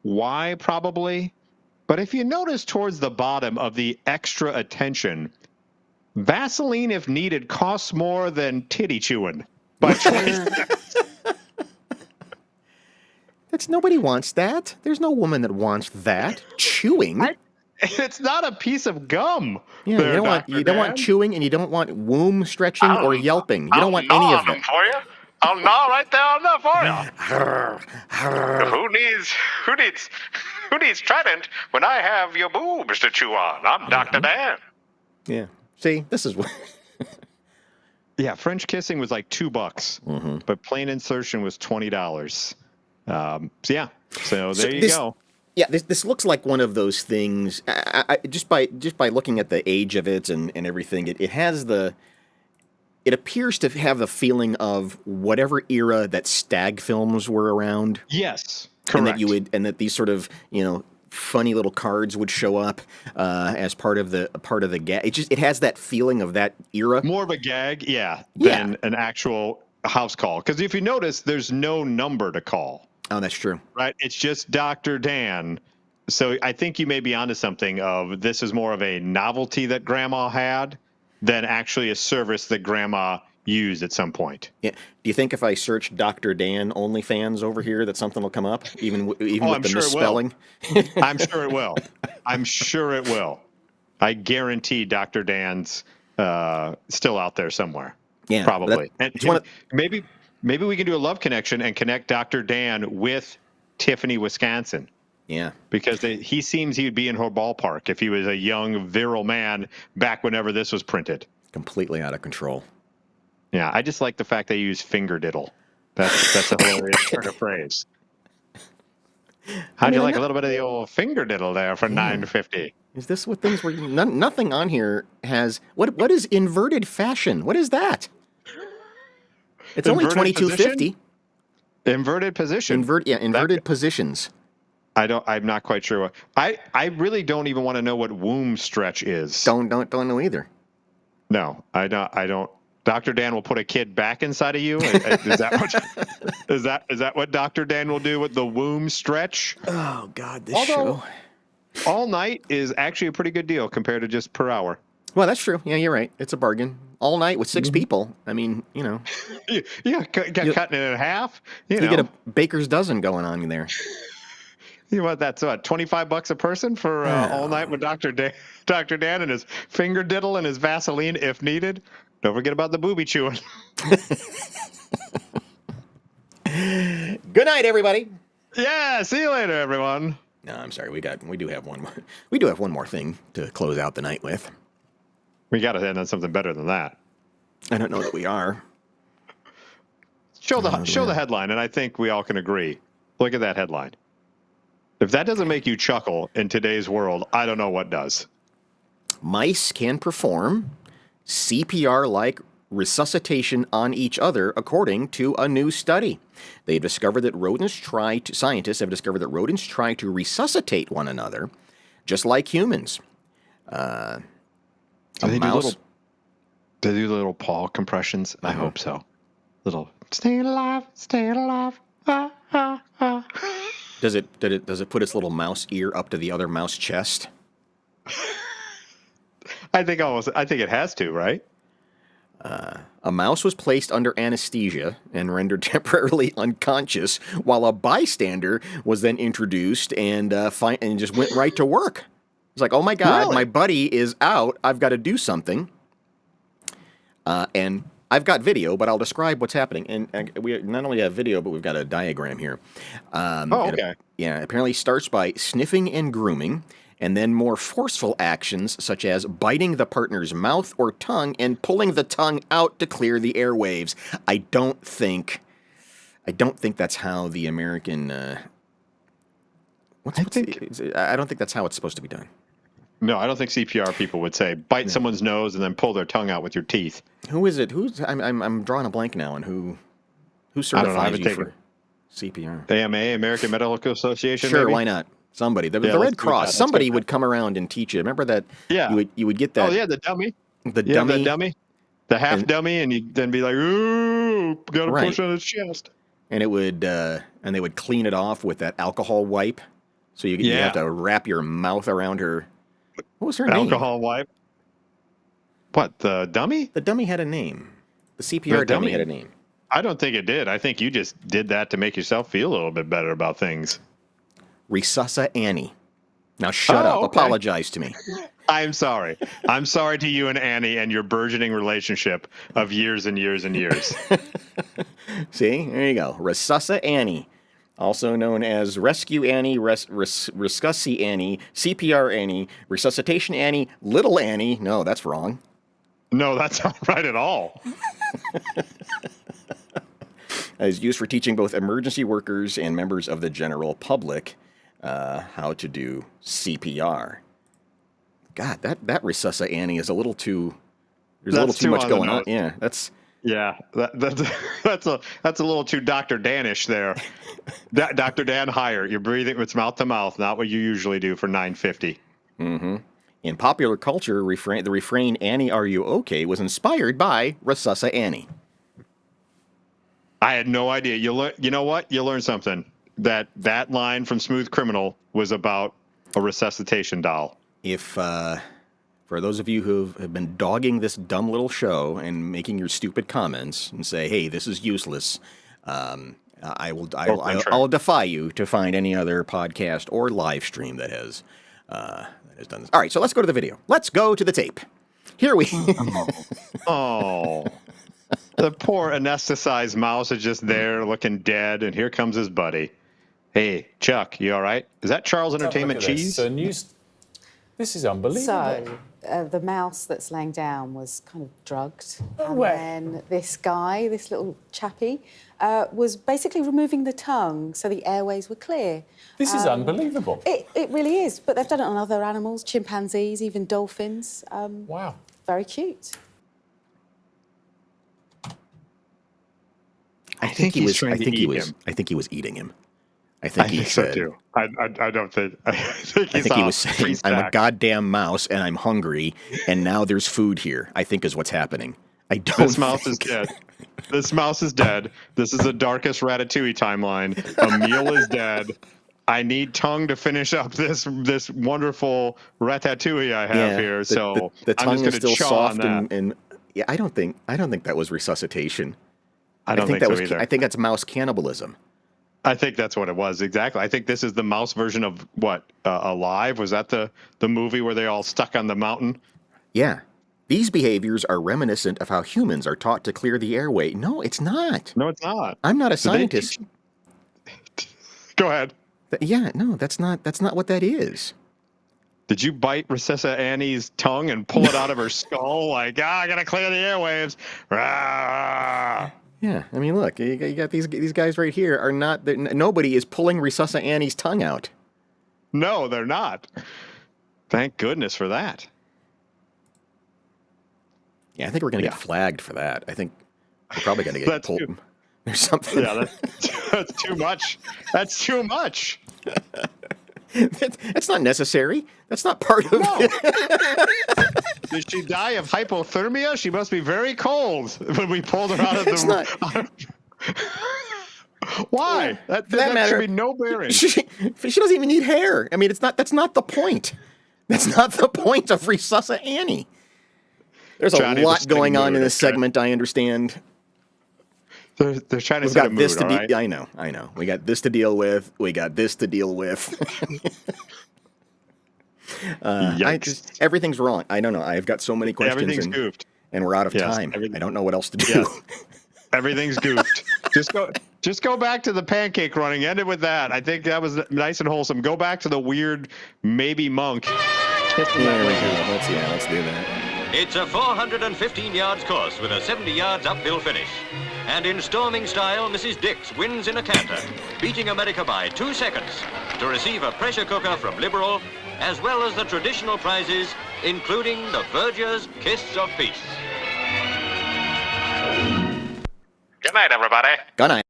why, probably. But if you notice towards the bottom of the extra attention... Vaseline, if needed, costs more than titty chewing by 20 cents. Nobody wants that. There's no woman that wants that. Chewing. It's not a piece of gum. Yeah, you don't want chewing, and you don't want womb stretching or yelping. You don't want any of that. For you. I'll gnaw right there on that for you. Who needs Trident when I have your boobs to chew on? I'm Dr. Dan. Yeah. See, this is what. Yeah, French kissing was like $2, but plain insertion was $20. So there you go. Yeah, this looks like one of those things. Just by looking at the age of it and everything, it has the. It appears to have the feeling of whatever era that stag films were around. Yes, correct. And that these sort of funny little cards would show up as part of the gag. It has that feeling of that era. More of a gag, than an actual house call. Because if you notice, there's no number to call. Oh, that's true. Right? It's just Dr. Dan. So I think you may be onto something of this is more of a novelty that Grandma had than actually a service that Grandma used at some point. Yeah. Do you think if I search Dr. Dan OnlyFans over here that something will come up, even with the misspelling? I'm sure it will. I'm sure it will. I guarantee Dr. Dan's still out there somewhere. Yeah, probably. And maybe we can do a love connection and connect Dr. Dan with Tiffany, Wisconsin. Yeah. Because he seems he would be in her ballpark if he was a young, virile man back whenever this was printed. Completely out of control. Yeah, I just like the fact they use finger diddle. That's a hilarious turn of phrase. How'd you like a little bit of the old finger diddle there for $9.50? Is this what things were? Nothing on here has what is inverted fashion? What is that? It's only $22.50. Inverted position. Inverted positions. I'm not quite sure what. I really don't even want to know what womb stretch is. Don't know either. No, I don't. Dr. Dan will put a kid back inside of you. Is that what Dr. Dan will do with the womb stretch? Oh God, this show. All night is actually a pretty good deal compared to just per hour. Well, that's true. Yeah, you're right. It's a bargain. All night with 6 people. I mean, Yeah, cutting it in half. You get a baker's dozen going on in there. You want that's what, $25 a person for all night with Dr. Dan and his finger diddle and his Vaseline if needed. Don't forget about the booby chewing. Good night, everybody. Yeah, see you later, everyone. No, I'm sorry. We do have one more thing to close out the night with. We got to end on something better than that. I don't know that we are. Show the headline, and I think we all can agree. Look at that headline. If that doesn't make you chuckle in today's world, I don't know what does. Mice can perform CPR-like resuscitation on each other, according to a new study. They've discovered that scientists have discovered that rodents try to resuscitate one another, just like humans. Do they do little paw compressions? I hope so. Little stay alive, ah, ah, ah. Does it put its little mouse ear up to the other mouse chest? I think it has to, right? A mouse was placed under anesthesia and rendered temporarily unconscious, while a bystander was then introduced and just went right to work. It's like, oh my God, Really? my buddy is out. I've got to do something. And I've got video, but I'll describe what's happening. And we not only have video, but we've got a diagram here. Okay. It apparently starts by sniffing and grooming, and then more forceful actions such as biting the partner's mouth or tongue and pulling the tongue out to clear the airwaves. I don't think that's how the American. I don't think that's how it's supposed to be done. No, I don't think CPR people would say bite someone's nose and then pull their tongue out with your teeth. Who is it? I'm drawing a blank now on who certifies you for CPR? The AMA, American Medical Association. Sure, maybe? why not? Somebody, the Yeah, Red let's do Cross. that. Somebody would come around and teach you. Remember that? Yeah. You would get that. Oh yeah, the dummy. The Yeah, dummy. the dummy. The half dummy, and you'd then be like, ooh, gotta Right. push on his chest. And it would, and they would clean it off with that alcohol wipe. So you Yeah. have to wrap your mouth around her. What was her name? Alcohol wipe. What, the dummy? The dummy had a name. The CPR The dummy dummy? had a name. I don't think it did. I think you just did that to make yourself feel a little bit better about things. Resusci Annie. Now shut up. Okay. Apologize to me. I'm sorry. I'm sorry to you and Annie and your burgeoning relationship of years and years and years. See? There you go. Resusci Annie. Also known as Rescue Annie, Rescussi Annie, CPR Annie, Resuscitation Annie, Little Annie. No, that's wrong. No, that's not right at all. Is used for teaching both emergency workers and members of the general public how to do CPR. God, that Resusci Annie is a little too. There's a little too much going on. Yeah, that's. Yeah, that's a little too Dr. Danish there. Dr. Dan Hire, you're breathing with mouth to mouth, not what you usually do for $9.50. Mm-hmm. In popular culture, the refrain "Annie, are you okay?" was inspired by Resusci Annie. I had no idea. You know what? You learned something. That line from Smooth Criminal was about a resuscitation doll. If for those of you who have been dogging this dumb little show and making your stupid comments and say, "Hey, this is useless," I'll defy you to find any other podcast or live stream that has done this. All right, so let's go to the video. Let's go to the tape. Here we. Oh. The poor anesthetized mouse is just there looking dead, and here comes his buddy. Hey, Chuck, you all right? Is that Charles Entertainment cheese? This is unbelievable. So, the mouse that's laying down was kind of drugged. No and way. then this guy, this little chappie, was basically removing the tongue so the airways were clear. This is unbelievable. It really is, but they've done it on other animals, chimpanzees, even dolphins. Wow. Very cute. I think he was eating him. I think he said. So too. I don't think. I think he was saying, "I'm a goddamn mouse and I'm hungry, and now there's food here." I think is what's happening. This mouse is dead. This mouse is dead. This is the darkest Ratatouille timeline. Emile is dead. I need tongue to finish up this wonderful Ratatouille I have here. So the tongue I'm just is still chaw soft on that. and yeah. I don't think that was resuscitation. I don't think so either. I think that's mouse cannibalism. I think that's what it was, exactly. I think this is the mouse version of what? Alive? Was that the movie where they all stuck on the mountain? Yeah. These behaviors are reminiscent of how humans are taught to clear the airway. No, it's not. No, it's not. I'm not a Did they scientist. Go ahead. Yeah, no, that's not what that is. Did you bite Recessa Annie's tongue and pull it out of her skull? Like, I gotta clear the airwaves. Rah! Yeah, I mean, look, you got these guys right here are not. Nobody is pulling Recessa Annie's tongue out. No, they're not. Thank goodness for that. Yeah, I think we're going to get flagged for that. I think we're probably going to get pulled. There's something. Yeah, that's too much. That's too much. That's not necessary. That's not part of it. Did she die of hypothermia? She must be very cold when we pulled her out of the... Why? That matter, should be no bearing. She doesn't even need hair. I mean, that's not the point. That's not the point of Recessa Annie. There's Johnny, a lot going on in this segment, I understand. They're trying to We've set got a mood, this to all right? I know. We got this to deal with. We got this to deal with. Everything's wrong. I don't know. I've got so many questions. Everything's goofed. And we're out of time. I don't know what else to do. Yes. Everything's goofed. Just go back to the pancake running. End it with that. I think that was nice and wholesome. Go back to the weird maybe monk. Let's do that. It's a 415 yards course with a 70 yards uphill finish. And in storming style, Mrs. Dix wins in a canter, beating America by 2 seconds to receive a pressure cooker from Liberal, as well as the traditional prizes, including the Verger's Kiss of Peace. Good night, everybody. Good night.